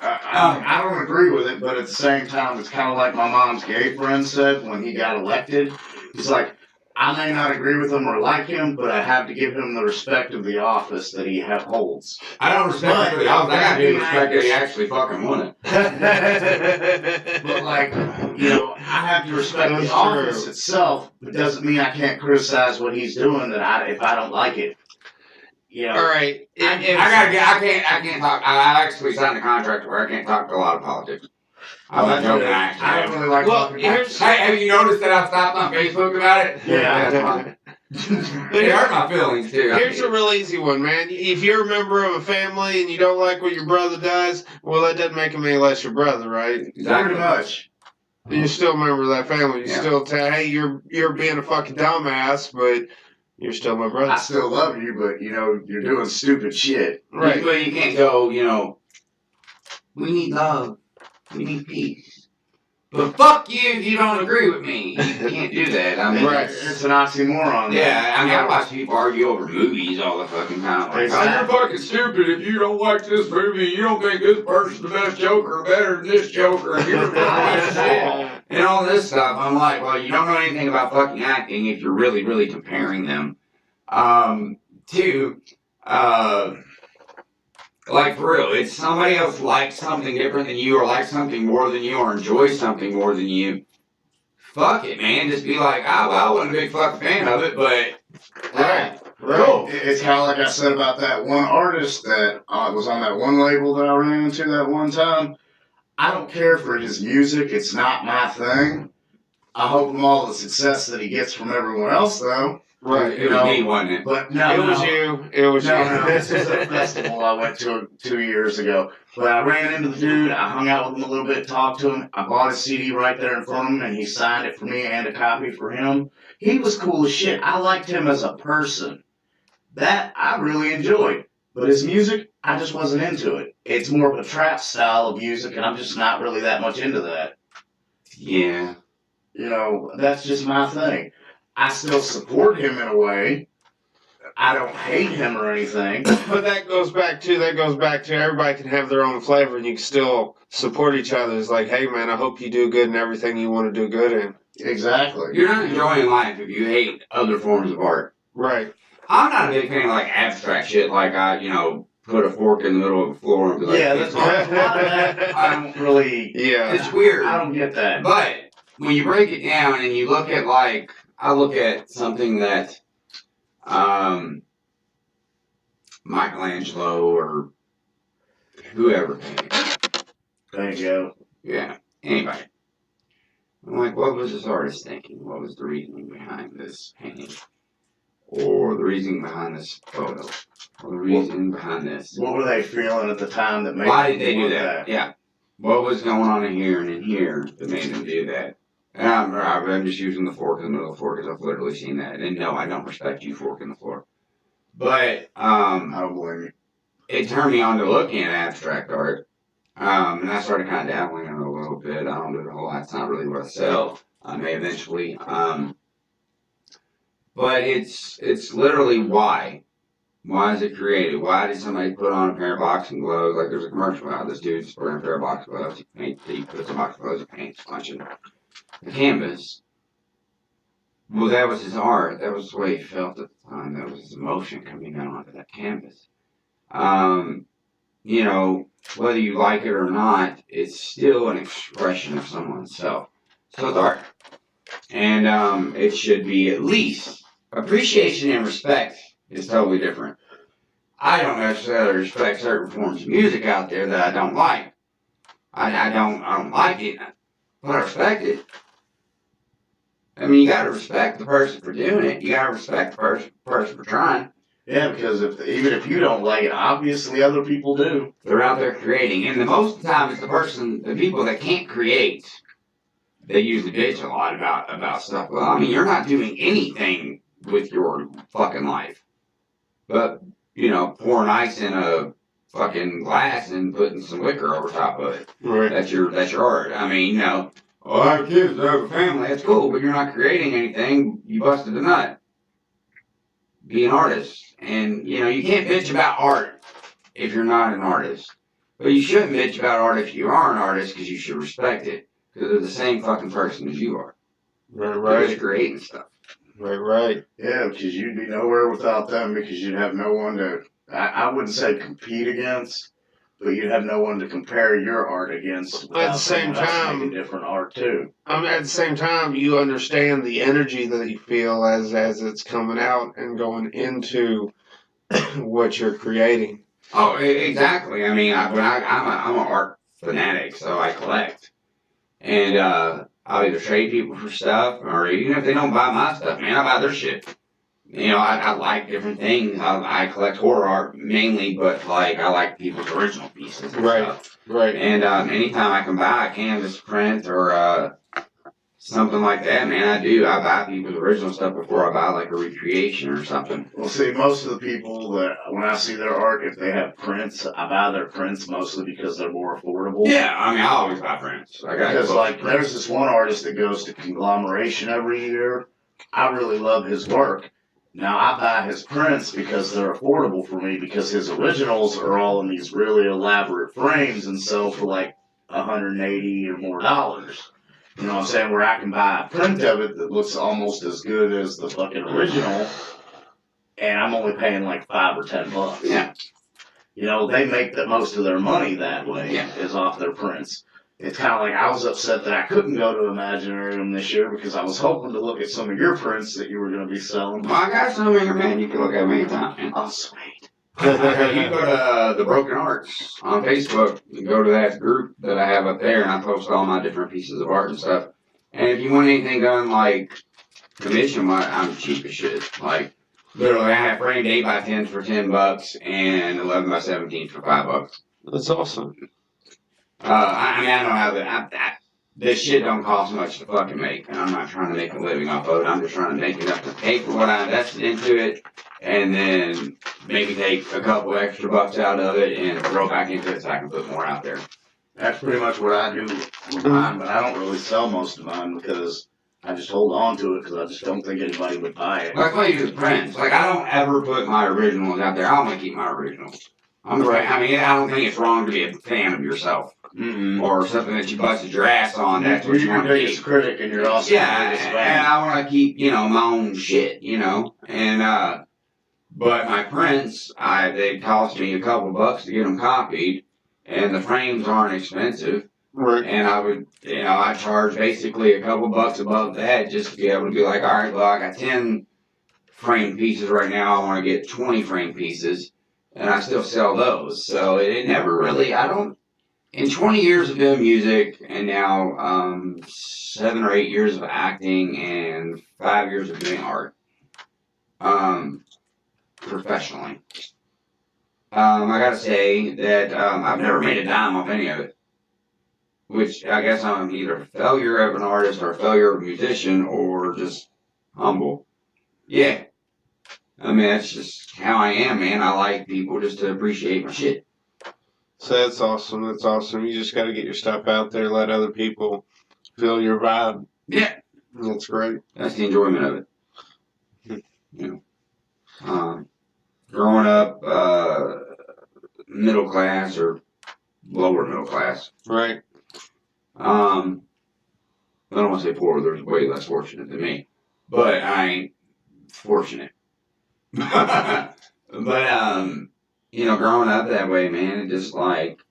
I don't agree with it, but at the same time, it's kind of like my mom's gay friend said when he got elected. He's like, I may not agree with him or like him, but I have to give him the respect of the office that he holds. I don't respect him for the office. I gotta give him respect that he actually fucking won it. But like, you know, I have to respect That's the office true. itself, but doesn't mean I can't criticize what he's doing if I don't like it. You know, All right. I can't talk. I actually signed a contract where I can't talk to a lot of politics. I'm not joking. I don't really like Well, talking here's- Hey, have you noticed that I stopped on Facebook about it? Yeah. That's fine. It hurt my feelings too. Here's a real easy one, man. If you're a member of a family and you don't like what your brother does, well, that doesn't make him any less your brother, right? Pretty much. You're still a member of that family. You Yeah. still tell, hey, you're being a fucking dumbass, but you're still my brother. I still love you, but you know, you're doing stupid shit. Right. But you can't go, we need love. We need peace. But fuck you if you don't agree with me. You can't do that. I mean, Right. It's an oxymoron. yeah, I mean, I watch people argue over movies all the fucking time. Like, Exactly. oh, you're fucking stupid if you don't like this movie. You don't think this person's the best Joker, better than this Joker, and you're the best shit. And all this stuff. I'm like, well, you don't know anything about fucking acting if you're really, really comparing them. Like for real, if somebody else likes something different than you, or likes something more than you, or enjoys something more than you, fuck it, man. Just be like, well, I wasn't a big fucking fan of it, but Right. Cool. It's kind of like I said about that one artist that was on that one label that I ran into that one time. I don't care for his music. It's not my thing. I hope him all the success that he gets from everyone else, though. Right. it was me, wasn't it? But no, It was no. you. It was No, you. no, this was a festival I went to 2 years ago. But I ran into the dude, I hung out with him a little bit, talked to him. I bought a CD right there in front of him, and he signed it for me and a copy for him. He was cool as shit. I liked him as a person. That I really enjoyed. But his music, I just wasn't into it. It's more of a trap style of music, and I'm just not really that much into that. Yeah. You know, that's just my thing. I still support him in a way. I don't hate him or anything. But that goes back to everybody can have their own flavor and you can still support each other. It's like, hey man, I hope you do good in everything you want to do good in. Exactly. You're not enjoying life if you hate other forms of art. Right. I'm not a big fan of like abstract shit, like put a fork in the middle of the floor and be like, Yeah, that's a lot of that. I don't really. Yeah. it's weird. I don't get that. But when you break it down and you look at I look at something that Michelangelo or whoever painted. There you go. Yeah. Anybody. I'm like, what was this artist thinking? What was the reasoning behind this painting? Or the reasoning behind this photo? Or the reasoning behind this? What were they feeling at the time that made Why them did they do want that? Yeah. What was going on in here and in here that made them do that? And I'm just using the fork in the middle of the floor because I've literally seen that. And no, I don't respect you fork in the floor. But I don't blame you. it turned me on to looking at abstract art. And I started kind of dabbling in it a little bit. I don't do it a whole lot. It's not really what I sell. I may eventually. But it's literally why. Why is it created? Why did somebody put on a pair of boxing gloves? Like there's a commercial about this dude's wearing a pair of boxing gloves. He puts a boxing gloves, he paints, punching the canvas. Well, that was his art. That was the way he felt at the time. That was his emotion coming out onto that canvas. You know, whether you like it or not, it's still an expression of someone's self. So it's art. And it should be at least appreciation and respect is totally different. I don't necessarily respect certain forms of music out there that I don't like. I don't like it, but I respect it. I mean, you gotta respect the person for doing it. You gotta respect the person for trying. Yeah, because even if you don't like it, obviously other people do. They're out there creating, and the most of the time it's the people that can't create. They usually bitch a lot about stuff. Well, I mean, you're not doing anything with your fucking life, but you know, pouring ice in a fucking glass and putting some liquor over top of it. Right. That's your art. I mean, you know, oh, I have kids, I have a family. That's cool, but you're not creating anything. You busted a nut. Be an artist. And, you know, you can't bitch about art if you're not an artist. But you shouldn't bitch about art if you are an artist because you should respect it. Because they're the same fucking person as you are. Right, They're right. just creating stuff. Right. Yeah, because you'd be nowhere without them because you'd have no one to, I wouldn't say compete against, but you'd have no one to compare your art against. At the same time, making different art too. At the same time, you understand the energy that you feel as it's coming out and going into what you're creating. Oh, exactly. I mean, I'm an art fanatic, so I collect. And I'll either trade people for stuff, or even if they don't buy my stuff, man, I buy their shit. You know, I like different things. I collect horror art mainly, but like I like people's original pieces. And Right. Stuff. Right. And anytime I can buy a canvas print or something like that, man, I do. I buy people's original stuff before I buy like a recreation or something. Well, see, most of the people that when I see their art, if they have prints, I buy their prints mostly because they're more affordable. Yeah, I mean, I always buy prints. Because like, there's this one artist that goes to Conglomeration every year. I really love his work. Now I buy his prints because they're affordable for me because his originals are all in these really elaborate frames and sell for like $180 or more. You know what I'm saying? Where I can buy a print of it that looks almost as good as the fucking original, and I'm only paying like $5 or $10. Yeah. You know, they make the most of their money that way, is off their prints. It's kind of like I was upset that I couldn't go to Imaginarium this year because I was hoping to look at some of your prints that you were going to be selling. Well, I got some here, man. You can look at them anytime, man. Oh, sweet. You go to the Broken Arts on Facebook. You go to that group that I have up there, and I post all my different pieces of art and stuff. And if you want anything done like commission, I'm cheap as shit. Like literally, I have framed 8x10s for $10 and 11x17s for $5. That's awesome. I mean, I don't have this shit don't cost much to fucking make, and I'm not trying to make a living off of it. I'm just trying to make enough to pay for what I invested into it, and then maybe take a couple extra bucks out of it and throw back into it so I can put more out there. That's pretty much what I do with mine, but I don't really sell most of mine because I just hold on to it because I just don't think anybody would buy it. Well, that's why you do prints. Like, I don't ever put my originals out there. I only keep my originals. I mean, I don't think it's wrong to be a fan of yourself. Or something that you busted your ass on. That's what you want to be. You're your biggest critic, and you're also your biggest fan. And I want to keep, my own shit, And but my prints, they cost me a couple bucks to get them copied, and the frames aren't expensive. Right. And I would, I charge basically a couple bucks above that just to be able to be like, all right, well, I got 10 frame pieces right now. I want to get 20 frame pieces, and I still sell those. So it never really, in 20 years of doing music, and now 7 or 8 years of acting, and 5 years of doing art, professionally, I gotta say that I've never made a dime off any of it. Which I guess I'm either a failure of an artist or a failure of a musician or just humble. Yeah. I mean, that's just how I am, man. I like people just to appreciate my shit. So that's awesome. That's awesome. You just got to get your stuff out there, let other people feel your vibe. Yeah. That's great. That's the enjoyment of it. You know, growing up middle class or lower middle class. Right. I don't want to say poor. There's way less fortunate than me, but I ain't fortunate. But growing up that way, man, it just like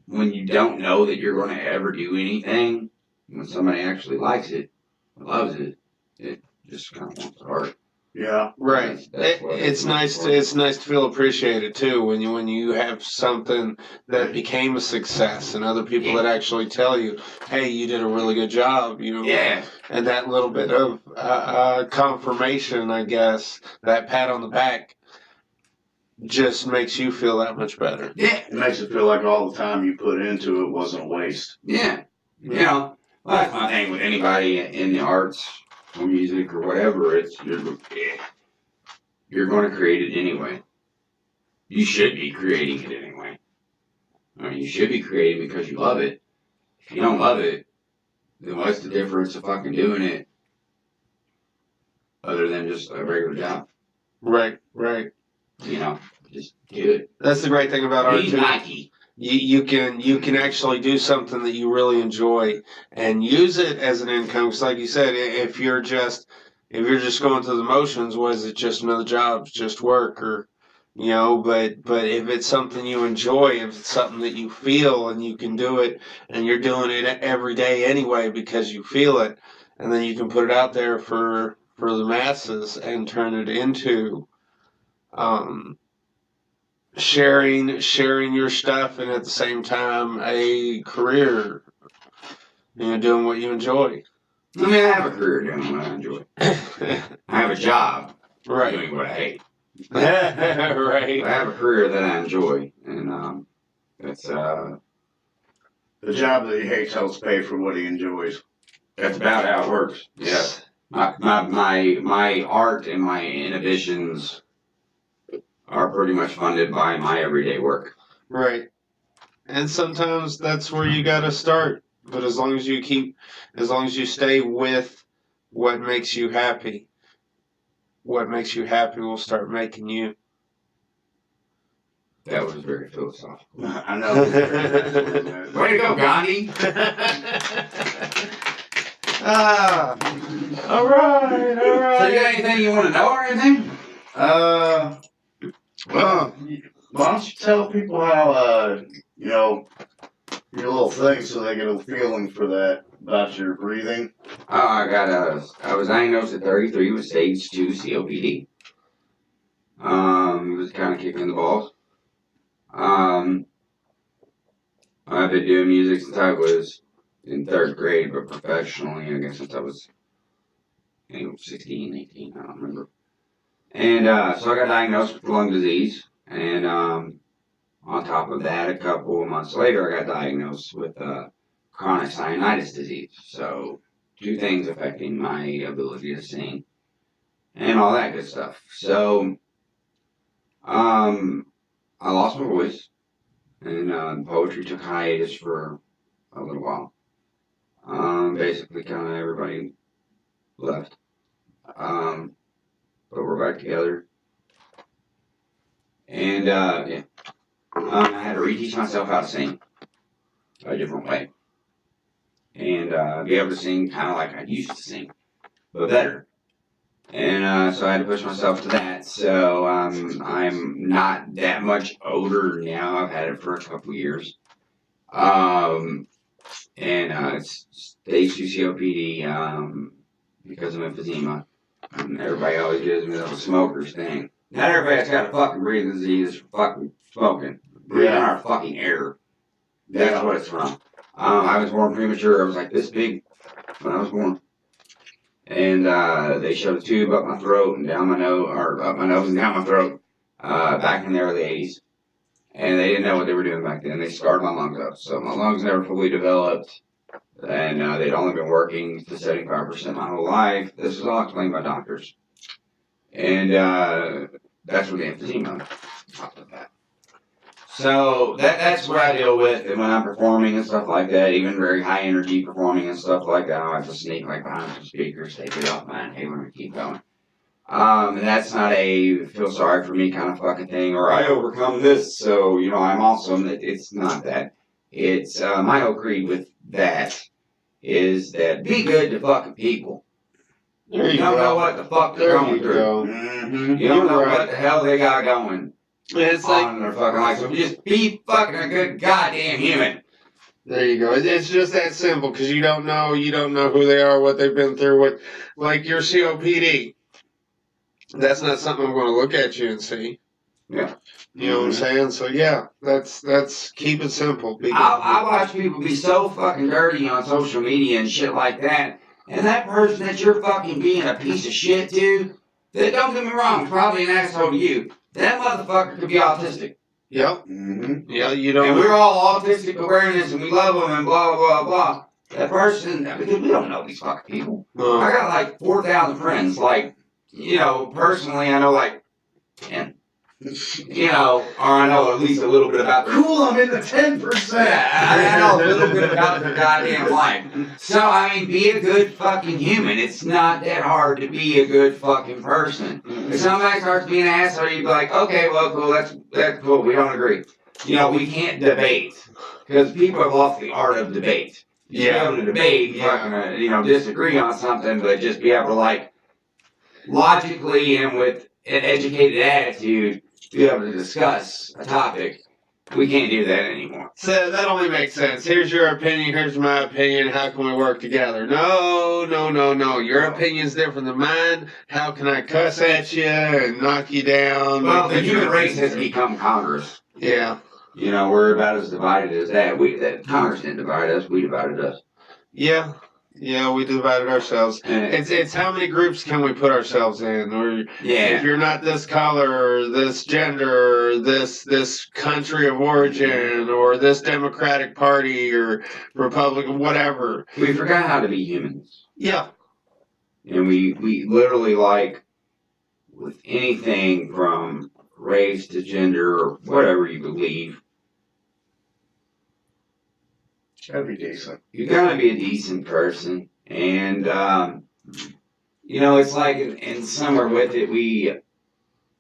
when you don't know that you're going to ever do anything, when somebody actually likes it, loves it, it just kind of warms the heart. Yeah. Right. It's nice to feel appreciated too when you have something that became a success and other people that actually tell you, hey, you did a really good job, Yeah. And that little bit of confirmation, I guess, that pat on the back just makes you feel that much better. Yeah. It makes it feel like all the time you put into it wasn't a waste. Yeah. That's my thing with anybody in the arts or music or whatever. It's you're going to create it anyway. You should be creating it anyway. I mean, you should be creating because you love it. If you don't love it, then what's the difference of fucking doing it other than just a regular job? Right. Just do it. That's the great thing about art Be too. Nike. You can actually do something that you really enjoy and use it as an income. Because, like you said, if you're just going through the motions, was it just another job, just work, or But if it's something you enjoy, if it's something that you feel and you can do it, and you're doing it every day anyway because you feel it, and then you can put it out there for the masses and turn it into. Sharing your stuff and at the same time a career, doing what you enjoy. I mean, I have a career doing what I enjoy. I have a job doing what I hate. Right. I have a career that I enjoy, and it's The job that he hates helps pay for what he enjoys. that's about how it works. Yeah. My art and my inhibitions are pretty much funded by my everyday work. Right. And sometimes that's where you got to start. But as long as you stay with what makes you happy will start making you. That was very philosophical. I know. Way to go, Gandhi! All right. So you got anything you want to know or anything? Well, why don't you tell people how, your little thing so they get a feeling for that about your breathing? I was diagnosed at 33 with stage 2 COPD. It was kind of kicking in the balls. I've been doing music since I was in 3rd grade, but professionally, I guess since I was 16, 18, I don't remember. And so I got diagnosed with lung disease, and on top of that, a couple of months later, I got diagnosed with chronic sinusitis disease. So 2 things affecting my ability to sing and all that good stuff. So I lost my voice, and poetry took hiatus for a little while. Basically, kind of everybody left. But we're back together. And, yeah. I had to reteach myself how to sing a different way. And be able to sing kind of like I used to sing, but better. And so I had to push myself to that. So I'm not that much older now. I've had it for a couple years. And it's stage 2 COPD because of emphysema. And everybody always gives me those smokers thing. Not everybody's got a fucking breathing disease from fucking smoking. Breathing our fucking air. That's what it's from. I was born premature. I was like this big when I was born. And they shoved a tube up my throat and down my nose, or up my nose and down my throat, back in the early 80s. And they didn't know what they were doing back then. They scarred my lungs up. So my lungs never fully developed. And they'd only been working to 75% my whole life. This was all explained by doctors. And that's where the emphysema popped up at. So that's what I deal with when I'm performing and stuff like that, even very high energy performing and stuff like that. I have to sneak like behind some speakers, take it off my inhaler and keep going. And that's not a feel sorry for me kind of fucking thing, or I overcome this, so, you know, I'm awesome. It's not that. It's, my whole creed with that is that be good to fucking people. There You don't know what the fuck they're There going you through. go. Mm-hmm. You don't know right. what the hell they got going It's on like in their fucking life. So just be fucking a good goddamn human. there you go. It's just that simple because you don't know who they are, what they've been through, what like your COPD. That's not something I'm going to look at you and see. Yeah. You know what I'm saying? So yeah, that's keep it simple. Be good. I watch people be so fucking dirty on social media and shit like that. And that person that you're fucking being a piece of shit to, that don't get me wrong, is probably an asshole to you. That motherfucker could be autistic. Yep. Mm-hmm. Yeah, you don't. And we're all autistic awareness and we love them and blah, blah, blah. That person, because we don't know these fucking people. I got like 4,000 friends. Like, you know, personally, I know like 10. You know, or I know at least a little bit about them. Cool, I'm in the 10%. Yeah, I know a little bit about their goddamn life. So, I mean, be a good fucking human. It's not that hard to be a good fucking person. If somebody starts being an asshole, you'd be like, okay, well, cool, that's cool, we don't agree. You know, we can't debate. Because people have lost the art of debate. You should be able to debate, fucking, you know, disagree on something, but just be able to, like, logically and with an educated attitude, be able to discuss a topic. We can't do that anymore. So that only makes sense. Here's your opinion. Here's my opinion. How can we work together? No. Your opinion's different than mine. How can I cuss at you and knock you down? Well, the human race has become Congress. Yeah. You know, we're about as divided as that. That Congress didn't divide us. We divided us. Yeah. Yeah, we divided ourselves. It's how many groups can we put ourselves in? Or if you're not this color, or this gender, or this country of origin, or this Democratic Party, or Republican, whatever. We forgot how to be humans. Yeah. And we literally, like, with anything from race to gender or whatever you believe, Gotta be decent. you gotta be a decent person. And, you know, it's like, and somewhere with it, we,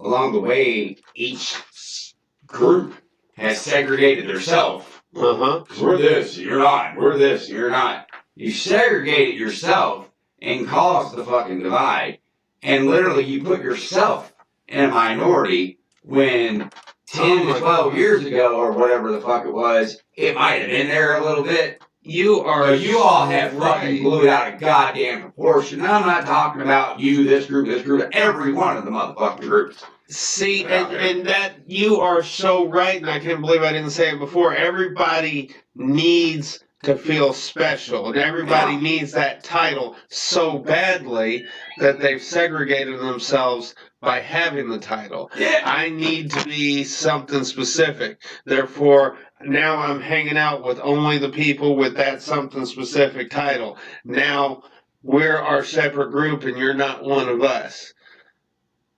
along the way, each group has segregated themselves. Uh-huh. We're this, you're not. We're this, you're not. You segregate it yourself and cause the fucking divide. And literally, you put yourself in a minority when 10 to 12 years ago, or whatever the fuck it was, it might have been there a little bit. You all have fucking blew it out of goddamn proportion. And I'm not talking about you, this group, every one of the motherfucking groups. See, and that you are so right, and I can't believe I didn't say it before. Everybody needs to feel special, and everybody needs that title so badly that they've segregated themselves by having the title. Yeah. I need to be something specific. Therefore, now I'm hanging out with only the people with that something specific title. Now we're our separate group, and you're not one of us.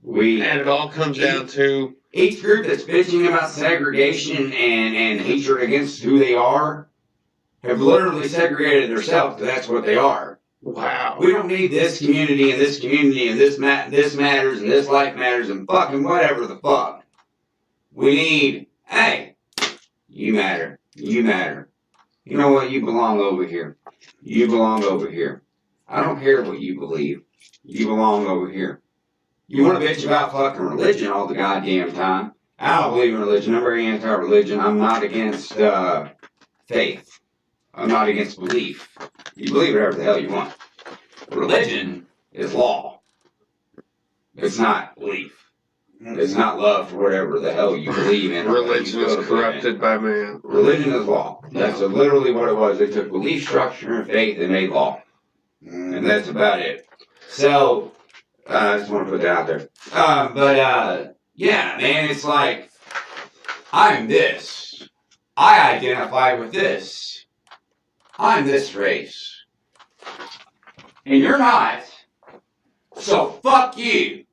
And it all comes down to each group that's bitching about segregation and hatred against who they are have literally segregated themselves because that's what they are. wow. We don't need this community and this community and this matters and this life matters and fucking whatever the fuck. We need, hey, you matter. You matter. You know what? You belong over here. You belong over here. I don't care what you believe. You belong over here. You want to bitch about fucking religion all the goddamn time. I don't believe in religion. I'm very anti-religion. I'm not against faith. I'm not against belief. You believe whatever the hell you want. Religion is law. It's not belief. It's not love for whatever the hell you believe in. Religion is corrupted by man. Religion is law. That's literally what it was. They took belief structure and faith and made law. And that's about it. So, I just want to put that out there. Yeah, man, it's like, I'm this. I identify with this. I'm this race. And you're not. So fuck you.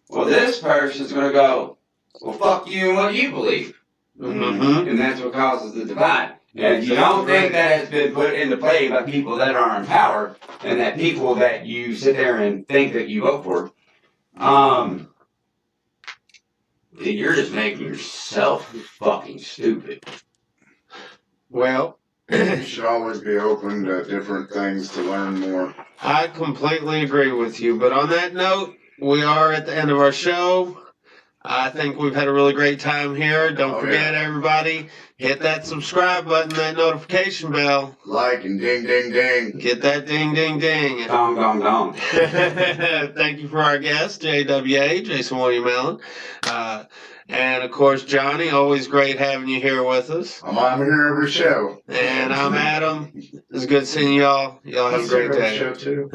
Well, this person's going to go, well, fuck you and what you believe. Mm-hmm. And that's what causes the divide. And if you don't think that has been put into play by people that are in power, and that people that you sit there and think that you vote for, You're just making yourself fucking stupid. Well, You should always be open to different things to learn more. I completely agree with you. But on that note, we are at the end of our show. I think we've had a really great time here. Don't forget, everybody, hit that subscribe button, that notification bell. Like and ding, ding, ding. Get that ding, ding, ding. Dong, dong, dong. Thank you for our guest, JWA, Jayson William Allen. And of course, Johnny, always great having you here with us. I'm here every show. And I'm Adam. It's good seeing y'all. Y'all have a great day. Show too.